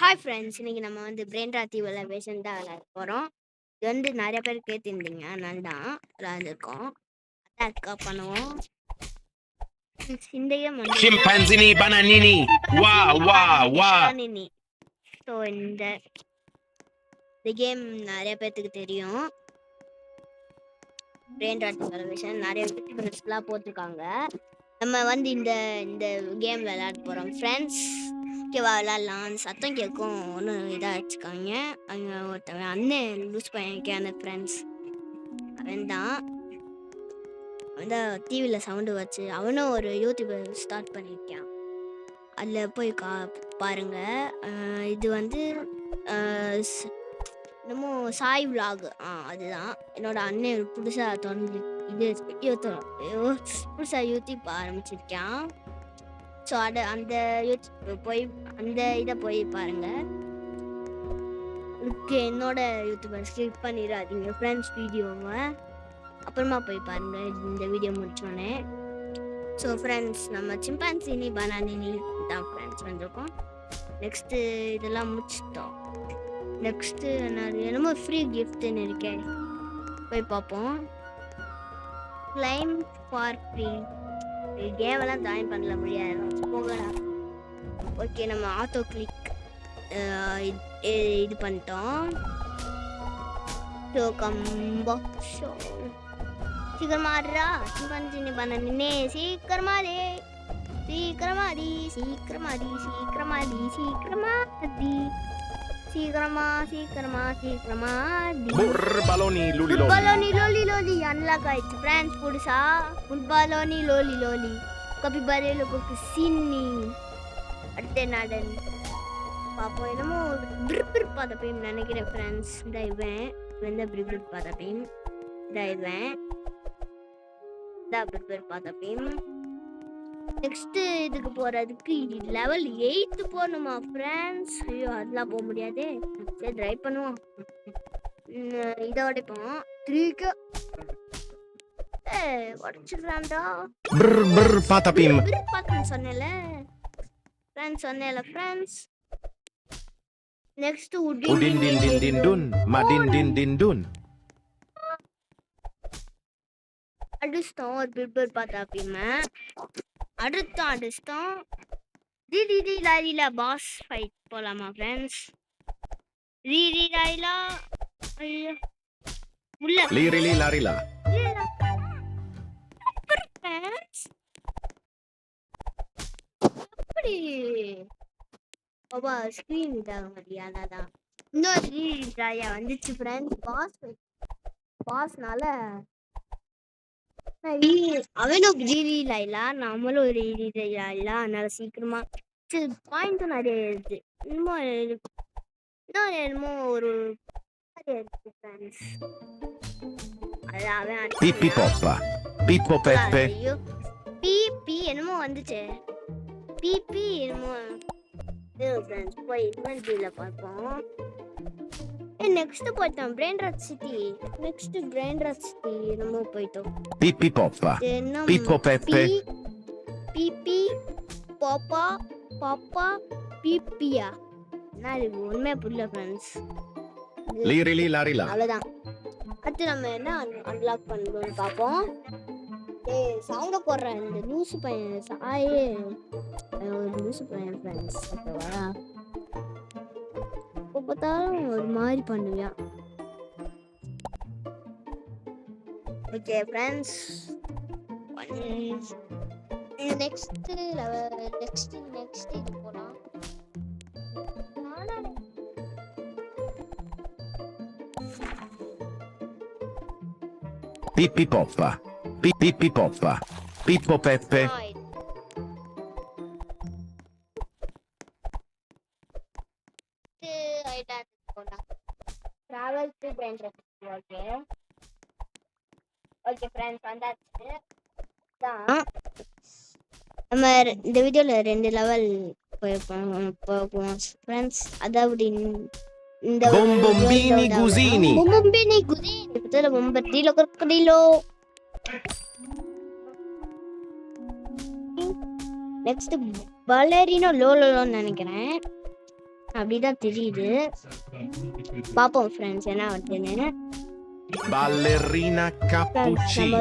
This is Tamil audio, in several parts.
ஹாய் ஃப்ரெண்ட்ஸ், இன்னைக்கு நம்ம வந்து பிரெயின் ராத்தி வெலவேஷன் தான் விளையாட போகிறோம். இது வந்து நிறைய பேர் கேட்டிருந்தீங்க, அதனால தான் விளையாண்டுருக்கோம். அட்டாக்கா பண்ணுவோம். இந்த கேம் வந்து Scimpanzini bananini. Wow, wow, wow. So இந்த கேம் நிறைய பேர்த்துக்கு தெரியும். பிரெயின் ராத்தி வெலவேஷன் நிறைய யூடியூபர்ஸ்லாம் போட்டிருக்காங்க. நம்ம வந்து இந்த கேம் விளையாட போகிறோம் ஃப்ரெண்ட்ஸ். ஓகேவா, விளாட்லாம். அந்த சத்தம் கேட்கும், ஒன்றும் இதாக வச்சுக்காங்க. அங்கே ஒருத்தவன் அண்ணன் லூஸ் பையன் ஃப்ரெண்ட்ஸ், அவன் தான் டிவியில் சவுண்டு வச்சு அவனும் ஒரு யூடியூபர் ஸ்டார்ட் பண்ணியிருக்கான். அதில் போய் பாருங்கள். இது வந்து என்னமோ சாய் விலாக், அதுதான் என்னோட அண்ணன் புதுசாக தொடர்ந்து புதுசாக யூடியூப் ஆரம்பிச்சிருக்கான். ஸோ அந்த யூடியூப் போய் அந்த இதை போய் பாருங்கள். என்னோட யூடியூபை ஸ்கிப் பண்ணிடாதீங்க ஃப்ரெண்ட்ஸ். வீடியோவை அப்புறமா போய் பாருங்கள் இந்த வீடியோ முடிச்சோடனே. ஸோ ஃப்ரெண்ட்ஸ், நம்ம சிம்பான்சினி பனானினி தான் ஃப்ரெண்ட்ஸ் வந்திருக்கோம். நெக்ஸ்ட்டு இதெல்லாம் முடிச்சிட்டோம். நெக்ஸ்ட்டு என்னமோ ஃப்ரீ கிஃப்ட்டுன்னு இருக்கேன், போய் பார்ப்போம். Claim for free. கேமெல்லாம் ஜாயின் பண்ணல முடியாது, போகலாம். ஓகே, நம்ம ஆட்டோ கிளிக் இது பண்ணிட்டோம். ஸோ சீக்கிரமாடுறா சிம்பன்சினி பண்ணே, சீக்கிரமாடி சீக்கிரமாடி சீக்கிரமாடி சீக்கிரமாடி சீக்கிரமாடி சீக்கிரமா சீக்கிரமா சீக்கிரமாடி. Baloni luli Baloni loli loli unlock ஆயிடுச்சு ஃப்ரெண்ட்ஸ். புதுசா Baloni loli loli. Copy barrel को sini. அடுத்த நாடன் பாப்போம். என்னமோ பிரிபிர் பதப்பையும் நினைக்கிறேன் ஃப்ரெண்ட்ஸ். இவன் வந்து பிரிபிர் பதப்பையும் இவன் பிரிபிர் பதப்பையும். நெக்ஸ்ட் இதுக்கு போறதுக்கு லெவல் 8 போகணுமா ஃப்ரெண்ட்ஸ்? ஐயோ, அதெல்லாம் போக முடியாது. சரி, ட்ரை பண்ணுவோம். இதை உடைப்போம். 3க்கு உடைச்சிடலாம்டா. patapim. சொன்னேன்ல friends. Next Udin din din din dun. Madin din din dun. அடிச்சிட்டோம் ஒரு பிரிபிர் பதாப்பியுமே. அடிச்சிட்டோம். ரீ லாரிலா பாஸ் ஃபைட் போலாமா ஃப்ரெண்ட்ஸ்? ரீ லாரிலா உள்ள Lirili larila. அப்படி ஸ்கிரீன் இதாக மாதிரியானதான். இன்னொரு ரீ லாரியா வந்துச்சு ஃப்ரெண்ட்ஸ். பாஸ்னால அவனும் ரீ லாரிலா, நம்மளும் ரீ லாரிலா. அதனால சீக்கிரமா பாயிண்ட்டும் நிறைய இருக்கு. இன்னும் என்னமோ ஒரு இருக்கு friends. Pippi poppa. Pippo peppe. பிபி என்னமோ வந்துச்சு. பிபி என்னமோ ஃப்ரெண்ட்ஸ். போய் இன்வென்ட்ரியில பார்ப்போம். நெக்ஸ்ட் போயிட்டோம் பிரெயின் ராட் சிட்டி. என்னமோ போயிட்டோம். Pippi poppa. Pippo peppe. பிபி பாப்பா பிபியா. நான் உண்மையா புரியல ஃப்ரெண்ட்ஸ். Lirili larila. அவ்வளோதான். அடுத்து நம்ம என்ன அன்லாக் பண்ணணும்னு பார்ப்போம். சவுண்ட போடுறேன். இந்த லூசு பையன் சாயே ஒரு லூசு பையன் ஃப்ரெண்ட்ஸ். ஓகேவா, இப்போ பார்த்தாலும் ஒரு மாதிரி பண்ணுவியா. ஓகே ஃப்ரெண்ட்ஸ், நெக்ஸ்ட் இது போகலாம். Pippi poppa. Pippi poppa. Pippo peppe. Travel to Brand. Okay friends, வந்தாச்சு. நம்ம இந்த வீடியோல 2 லெவல் போவோம் ஃப்ரெண்ட்ஸ். அதாவது இந்த Bombombini gusini. Bombombino crocodilo. Next Ballerino லோலோன்னு நினைக்கிறேன். அப்படிதான் தெரியுது. பார்ப்போம் ஃப்ரெண்ட்ஸ் என்ன வருதுன்னு. Ballerina cappuccina.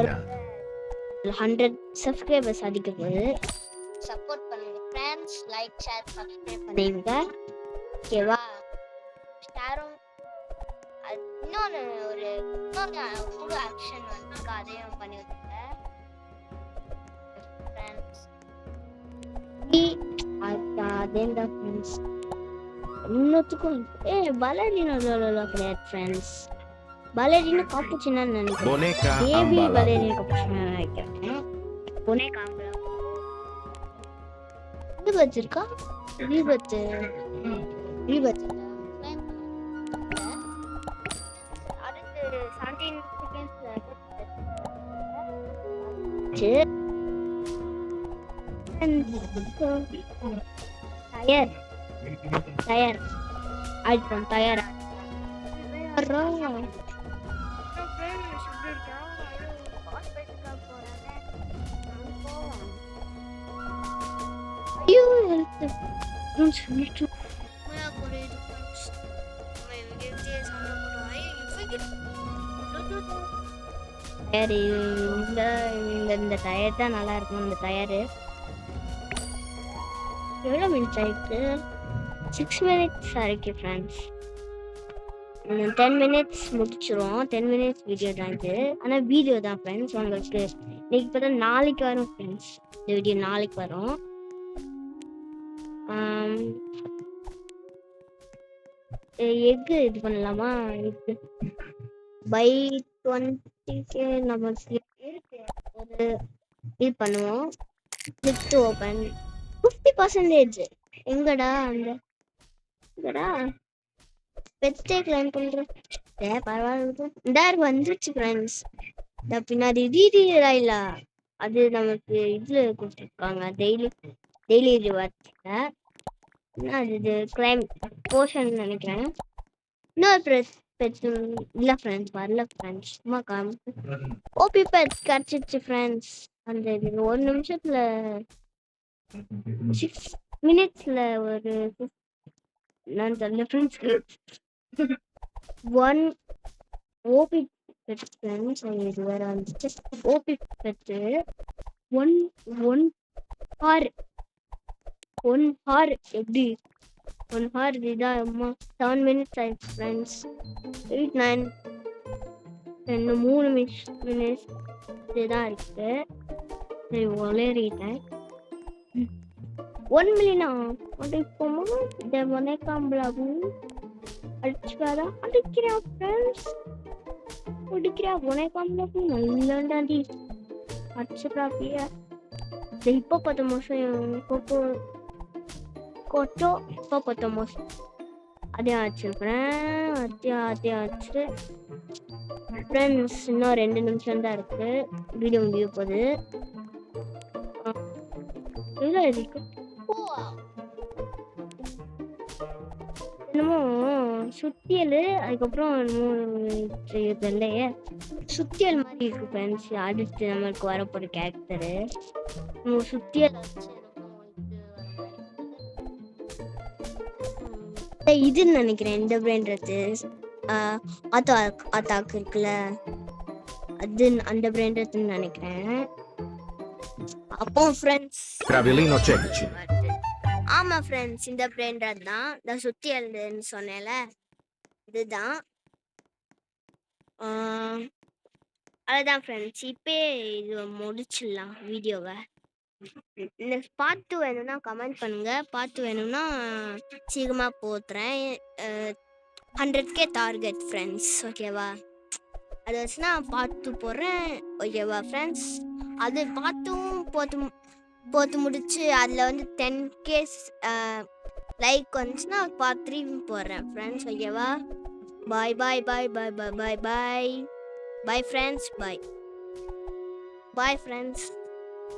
100 சப்ஸ்கிரைபர்ஸ் அடிக்க போகுது. சப்போர்ட் பண்ணுங்க ஃப்ரெண்ட்ஸ். லைக் ஷேர் சப்ஸ்கிரைப் பண்ணுங்க. ஓகேவா? ஷேரும் இன்னொன்று புது ஆக்ஷன் வந்து அதையும் பண்ணி விட்டுருங்க ஃப்ரெண்ட்ஸ். அதேதான் ஃப்ரெண்ட்ஸ். இன்னொத்துக்கும் பலரினோ கிடையாது ஃப்ரெண்ட்ஸ். பலரினோ காப்புச்சினான்னு நினைக்கிறேன். Boneca baby ambalado. பலரினோ காப்புச்சினா நினைக்கிறேன். பொனேக்கா இது வச்சிருக்கா ரீபத்து அடுத்து 17 செகண்ட்ஸ்ல டயர் டயர் ஆயிட்டோம். டயர் ஐயோ இந்த டயர் தான் நல்லா இருக்கும். இந்த டயரு எவ்வளோ மினிட்ஸ் ஆயிடுச்சு? 6 மினிட்ஸ் ஆயிருக்கு ஃப்ரெண்ட்ஸ். 10 மினிட்ஸ் முடிச்சிரும். 10 மினிட்ஸ் வீடியோ தான் இது. ஆனால் வீடியோ தான் ஃப்ரெண்ட்ஸ். உங்களுக்கு இன்னைக்கு இப்போ தான் நாளைக்கு வரும் ஃப்ரெண்ட்ஸ். இந்த வீடியோ நாளைக்கு வரும். எக்கு இது பண்ணலாமா? எக்கு பை 20 நமக்கு இருக்கு. ஒரு இது பண்ணுவோம். Click to open 50%. எங்கடா பெட்டே கிளைம் பண்றேன். பரவாயில்ல. இந்த வந்துருச்சு ஃப்ரெண்ட்ஸ். இந்த பின்னாடி இல்ல அது நமக்கு இதுல கொடுத்துருக்காங்க. டெய்லி ரிவார்ட்ஸ்ல அது கிளைம் போர்ஷன் நினைக்கிறேன். இன்னொரு பெட் இல்ல ஃப்ரெண்ட்ஸ் வரல ஃப்ரெண்ட்ஸ். சும்மா ஓபி பெட் கிடைச்சிருச்சு ஃப்ரெண்ட்ஸ். அந்த 1 நிமிஷத்துல 6 மினிட்ஸ்ல ஒரு நான் தெரியல ஃப்ரெண்ட்ஸ். 1 OP bed friends. இது வேற வந்துச்சு. ஓபி பெட் 1 ஹார் எப்படி 1 ஹார் இதான் அம்மா. 7 மினிட்ஸ் ஆயிடுச்சு ஃப்ரெண்ட்ஸ். 8 9 இன்னும் 3 மினிட்ஸ் தான் இருக்கு. சரி ஒளறிட்டேன். 1 மில்லியனா அடிப்போமா? இந்த மொனைக்காம்பளாவு அடிச்சுக்காரா? அடிக்கிறா ஃப்ரெண்ட்ஸ். அடிக்கிறா மொனைக்காம்பளாவு நல்லாண்டாண்டி அடிச்சுக்கிறா பியா. இப்போ 10 மாதம் கொட்டோ இப்போ 10 மாதம் அதே ஆச்சுக்கிறேன். அதே ஆச்சு ஃப்ரெண்ட்ஸ். இன்னும் 2 நிமிஷம் தான் இருக்கு. வீடியோ முடிய போகுது. எவ்வளோ இருக்கு? என்னமோ சுத்தியல் அதுக்கப்புறம் இல்லையே சுத்தியல் மாதிரி இருக்கு ஃப்ரெண்ட்ஸ். அடுத்து நம்மளுக்கு வரப்போற கேரக்டரு சுத்தியல் இதுன்னு நினைக்கிறேன். இந்த பிராண்ட் ஆத்தாக்கு இருக்குல்ல அது அந்த பிராண்ட்னு நினைக்கிறேன். அப்போ ஃப்ரெண்ட்ஸ் Travellino Celici. ஆமா ஃப்ரெண்ட்ஸ் இந்த பிராண்ட் தான். இந்த சுத்தியல்னு சொன்னேன்ல இதுதான். அதுதான் ஃப்ரெண்ட்ஸ். இப்போ இது முடிச்சிடலாம் வீடியோவை. இந்த பார்த்து வேணும்னா கமெண்ட் பண்ணுங்க. பார்த்து வேணும்னா சீக்கிரமாக போத்துறேன். 100K target friends. ஓகேவா? அது வச்சுன்னா பார்த்து போடுறேன். ஓகேவா ஃப்ரெண்ட்ஸ்? அது பார்த்தும் போட்டு முடிச்சு அதில் வந்து 10K லைக் வந்துச்சுன்னா பார்ட் 3 போடுறேன் ஃப்ரெண்ட்ஸ். ஓகேவா? பாய் பாய் பாய் பாய் பாய் பாய் பாய் பாய் ஃப்ரெண்ட்ஸ். பாய் பாய் ஃப்ரெண்ட்ஸ்.